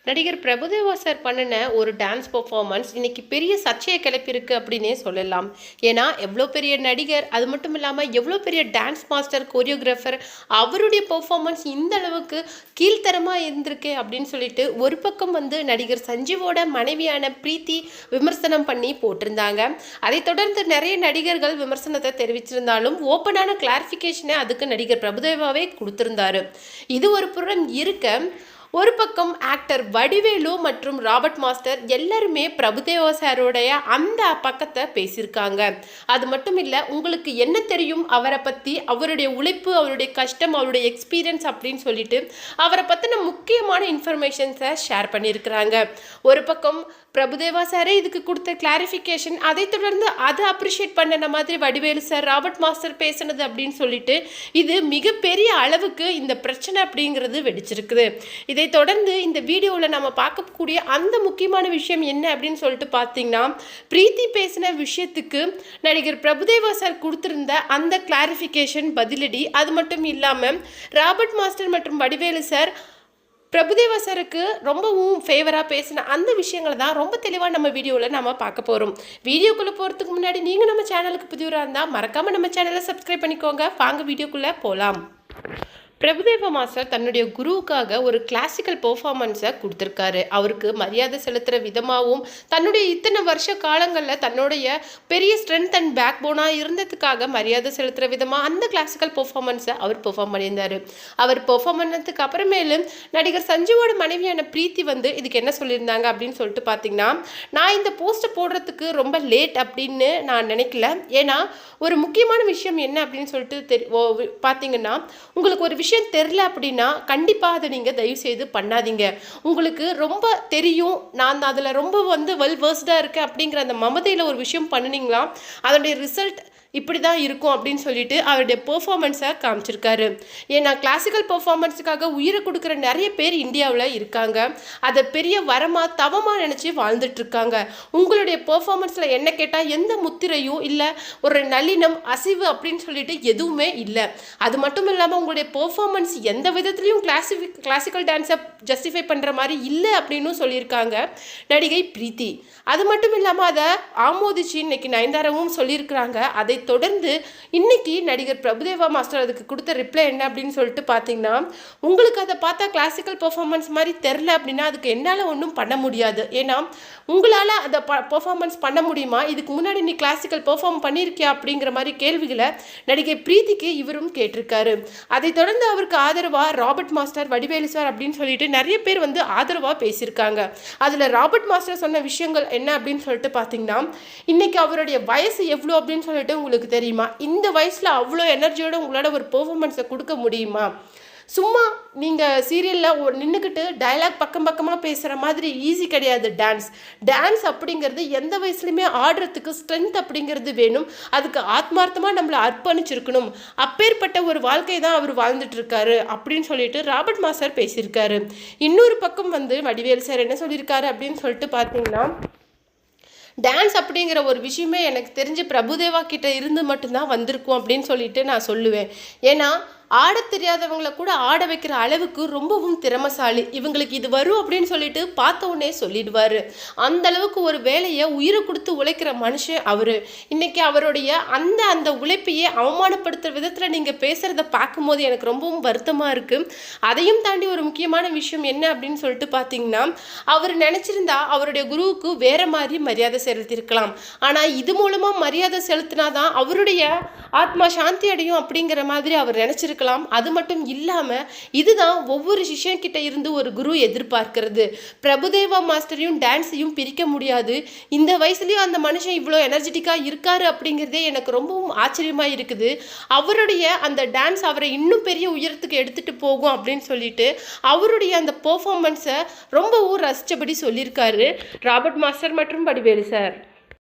நடிகர் பிரபுதேவா சார் பண்ணின ஒரு டான்ஸ் பெர்ஃபார்மன்ஸ் இன்னைக்கு பெரிய சர்ச்சையை கிளப்பியிருக்கு அப்படின்னே சொல்லலாம். ஏன்னா எவ்வளோ பெரிய நடிகர், அது மட்டும் இல்லாமல் எவ்வளோ பெரிய டான்ஸ் மாஸ்டர், கோரியோகிராஃபர், அவருடைய பெர்ஃபார்மன்ஸ் இந்த அளவுக்கு கீழ்த்தரமாக இருந்திருக்கு அப்படின்னு சொல்லிட்டு ஒரு பக்கம் வந்து நடிகர் சஞ்சீவோட மனைவியான பிரீத்தி விமர்சனம் பண்ணி போட்டிருந்தாங்க. அதை தொடர்ந்து நிறைய நடிகர்கள் விமர்சனத்தை தெரிவிச்சிருந்தாலும் ஓப்பனான கிளாரிஃபிகேஷனை அதுக்கு நடிகர் பிரபுதேவாவே கொடுத்திருந்தாரு. இது ஒரு புறம் இருக்க, ஒரு பக்கம் ஆக்டர் வடிவேலு மற்றும் ராபர்ட் மாஸ்டர் எல்லாருமே பிரபுதேவா சாரோடைய அந்த பக்கத்தை பேசியிருக்காங்க. அது மட்டும் இல்லை, உங்களுக்கு என்ன தெரியும் அவரை பற்றி, அவருடைய உழைப்பு, அவருடைய கஷ்டம், அவருடைய எக்ஸ்பீரியன்ஸ் அப்படின்னு சொல்லிட்டு அவரை பற்றின முக்கியமான இன்ஃபர்மேஷன்ஸை ஷேர் பண்ணியிருக்கிறாங்க. ஒரு பக்கம் பிரபுதேவா சாரே இதுக்கு கொடுத்த கிளாரிஃபிகேஷன், அதை தொடர்ந்து அதை அப்ரிஷியேட் பண்ண மாதிரி வடிவேலு சார், ராபர்ட் மாஸ்டர் பேசினது அப்படின்னு சொல்லிட்டு இது மிகப்பெரிய அளவுக்கு இந்த பிரச்சனை அப்படிங்கிறது வெடிச்சிருக்குது. இதை தொடர்ந்து இந்த வீடியோவில் நம்ம பார்க்கக்கூடிய அந்த முக்கியமான விஷயம் என்ன அப்படின்னு சொல்லிட்டு பார்த்தீங்கன்னா, பிரீத்தி பேசின விஷயத்துக்கு நடிகர் பிரபுதேவா சார் கொடுத்திருந்த அந்த கிளாரிஃபிகேஷன் பதிலடி. அது மட்டும் இல்லாமல் ராபர்ட் மாஸ்டர் மற்றும் வடிவேலு சார் பிரபுதேவா சாருக்கு ரொம்பவும் ஃபேவராக பேசின அந்த விஷயங்களை தான் ரொம்ப தெளிவாக நம்ம வீடியோவில் நம்ம பார்க்க போகிறோம். வீடியோக்குள்ளே போகிறதுக்கு முன்னாடி நீங்கள் நம்ம சேனலுக்கு புதியவராக இருந்தால் மறக்காமல் நம்ம சேனலை சப்ஸ்கிரைப் பண்ணிக்கோங்க. வாங்க வீடியோக்குள்ளே போகலாம். பிரபுதேவா மாஸ்டர் தன்னுடைய குருவுக்காக ஒரு கிளாசிக்கல் பெர்ஃபார்மன்ஸை கொடுத்துருக்காரு. அவருக்கு மரியாதை செலுத்துகிற விதமாகவும் தன்னுடைய இத்தனை வருஷ காலங்களில் தன்னுடைய பெரிய ஸ்ட்ரென்த் அண்ட் பேக் போனாக இருந்ததுக்காக மரியாதை செலுத்துகிற விதமாக அந்த கிளாசிக்கல் பெர்ஃபார்மன்ஸை அவர் பெர்ஃபார்ம் பண்ணியிருந்தார். அவர் பெர்ஃபார்ம் பண்ணதுக்கு அப்புறமேலும் நடிகர் சஞ்சீவோட மனைவியான பிரீத்தி வந்து இதுக்கு என்ன சொல்லியிருந்தாங்க அப்படின்னு சொல்லிட்டு பார்த்தீங்கன்னா, நான் இந்த போஸ்ட்டை போடுறதுக்கு ரொம்ப லேட் அப்படின்னு நான் நினைக்கல. ஏன்னா ஒரு முக்கியமான விஷயம் என்ன அப்படின்னு சொல்லிட்டு பார்த்தீங்கன்னா, உங்களுக்கு ஒரு விஷயம் தெரில அப்படின்னா கண்டிப்பாக அதை நீங்கள் தயவுசெய்து பண்ணாதீங்க. உங்களுக்கு ரொம்ப தெரியும், நான் அதில் ரொம்ப வந்து வெல் வேர்ஸ்டாக இருக்கேன் அப்படிங்கிற அந்த மமதையில் ஒரு விஷயம் பண்ணினீங்களா அதோடைய ரிசல்ட் இப்படி தான் இருக்கும் அப்படின்னு சொல்லிட்டு அவருடைய பெர்ஃபார்மன்ஸை காமிச்சிருக்காரு. ஏன்னா கிளாசிக்கல் பெர்ஃபார்மன்ஸுக்காக உயிரை கொடுக்குற நிறைய பேர் இந்தியாவில் இருக்காங்க. அதை பெரிய வரமாக தவமாக நினச்சி வாழ்ந்துட்டுருக்காங்க. உங்களுடைய பெர்ஃபார்மன்ஸில் என்ன கேட்டால் எந்த முத்திரையும் இல்லை, ஒரு நளினம், அசைவு அப்படின்னு சொல்லிட்டு எதுவுமே இல்லை. அது மட்டும் இல்லாமல் உங்களுடைய பெர்ஃபார்மன்ஸ் எந்த விதத்துலையும் கிளாசிக்கல் டான்ஸை ஜஸ்டிஃபை பண்ணுற மாதிரி இல்லை அப்படின்னு சொல்லியிருக்காங்க நடிகை பிரீத்தி. அது மட்டும் இல்லாமல் அதை ஆமோதிச்சு இன்னைக்கு நயன்தாராவும் சொல்லியிருக்கிறாங்க. அதை தொடர்ந்து இன்னைக்கு நடிகர் பிரபுதேவா மாஸ்டர் அதுக்கு கொடுத்த ரிப்ளை என்ன அப்படின்னு சொல்லிட்டு பார்த்தீங்கன்னா, உங்களுக்கு அதை பார்த்தா கிளாசிக்கல் பெர்ஃபார்மன்ஸ் மாதிரி தெரில அப்படின்னா அதுக்கு என்னால் ஒன்றும் பண்ண முடியாது. ஏன்னா உங்களால் அதை பெர்ஃபார்மன்ஸ் பண்ண முடியுமா, இதுக்கு முன்னாடி நீ கிளாசிக்கல் பெர்ஃபார்ம் பண்ணியிருக்கியா அப்படிங்கிற மாதிரி கேள்விகளை நடிகை பிரீத்திக்கு இவரும் கேட்டிருக்காரு. அதை தொடர்ந்து அவருக்கு ஆதரவாக ராபர்ட் மாஸ்டர், வடிவேலு சார் அப்படின்னு சொல்லிட்டு நிறைய பேர் வந்து ஆதரவாக பேசியிருக்காங்க. அதில் ராபர்ட் மாஸ்டர் சொன்ன விஷயங்கள் என்ன அப்படின்னு சொல்லிட்டு பார்த்தீங்கன்னா, இன்னைக்கு அவருடைய வயசு எவ்வளோ அப்படின்னு சொல்லிட்டு உங்களுக்கு தெரியுமா, இந்த வயசில் அவ்வளோ எனர்ஜியோட உங்களோட ஒரு பெர்ஃபார்மன்ஸை கொடுக்க முடியுமா, சும்மா நீங்கள் சீரியலில் நின்றுக்கிட்டு டயலாக் பக்கம் பக்கமாக பேசுகிற மாதிரி ஈஸி கிடையாது. டான்ஸ் அப்படிங்கிறது எந்த வயசுலையுமே ஆடுறதுக்கு ஸ்ட்ரென்த் அப்படிங்கிறது வேணும். அதுக்கு ஆத்மார்த்தமாக நம்மளை அர்ப்பணிச்சிருக்கணும். அப்பேற்பட்ட ஒரு வாழ்க்கை தான் அவர் வாழ்ந்துட்டு இருக்காரு அப்படின்னு சொல்லிட்டு ராபர்ட் மாஸ்டர் பேசியிருக்காரு. இன்னொரு பக்கம் வந்து வடிவேலு சார் என்ன சொல்லியிருக்காரு அப்படின்னு சொல்லிட்டு பார்த்தீங்கன்னா, டான்ஸ் அப்படிங்கிற ஒரு விஷயமே எனக்கு தெரிஞ்சு பிரபுதேவா கிட்ட இருந்து மட்டும்தான் வந்திருக்கும் அப்படின்னு சொல்லிட்டு நான் சொல்லுவேன். ஏன்னா ஆட தெரியாதவங்களை கூட ஆட வைக்கிற அளவுக்கு ரொம்பவும் திறமசாலி. இவங்களுக்கு இது வரும் அப்படின்னு சொல்லிட்டு பார்த்த உடனே சொல்லிடுவார். அந்த அளவுக்கு ஒரு வேலையை உயிரை கொடுத்து உழைக்கிற மனுஷன் அவர். இன்னைக்கு அவருடைய அந்த உழைப்பையே அவமானப்படுத்துகிற விதத்தில் நீங்கள் பேசுகிறத பார்க்கும்போது எனக்கு ரொம்பவும் வருத்தமாக இருக்குது. அதையும் தாண்டி ஒரு முக்கியமான விஷயம் என்ன அப்படின்னு சொல்லிட்டு பார்த்தீங்கன்னா, அவர் நினச்சிருந்தா அவருடைய குருவுக்கு வேற மாதிரி மரியாதை செலுத்தியிருக்கலாம். ஆனால் இது மூலமாக மரியாதை செலுத்தினாதான் அவருடைய ஆத்மா சாந்தி அடையும் அப்படிங்கிற மாதிரி அவர் நினச்சிருக்கலாம். அது மட்டும் இல்லாமல் இதுதான் ஒவ்வொரு சிஷ்யன்கிட்ட இருந்து ஒரு குரு எதிர்பார்க்கிறது. பிரபுதேவா மாஸ்டரையும் டான்ஸையும் பிரிக்க முடியாது. இந்த வயசுலேயும் அந்த மனுஷன் இவ்வளோ எனர்ஜெட்டிக்காக இருக்காரு அப்படிங்கிறதே எனக்கு ரொம்பவும் ஆச்சரியமாக இருக்குது. அவருடைய அந்த டான்ஸ் அவரை இன்னும் பெரிய உயரத்துக்கு எடுத்துகிட்டு போகும் அப்படின்னு சொல்லிட்டு அவருடைய அந்த பெர்ஃபார்மன்ஸை ரொம்பவும் ரசித்தபடி சொல்லியிருக்காரு ராபர்ட் மாஸ்டர் மற்றும் வடிவேலு சார்.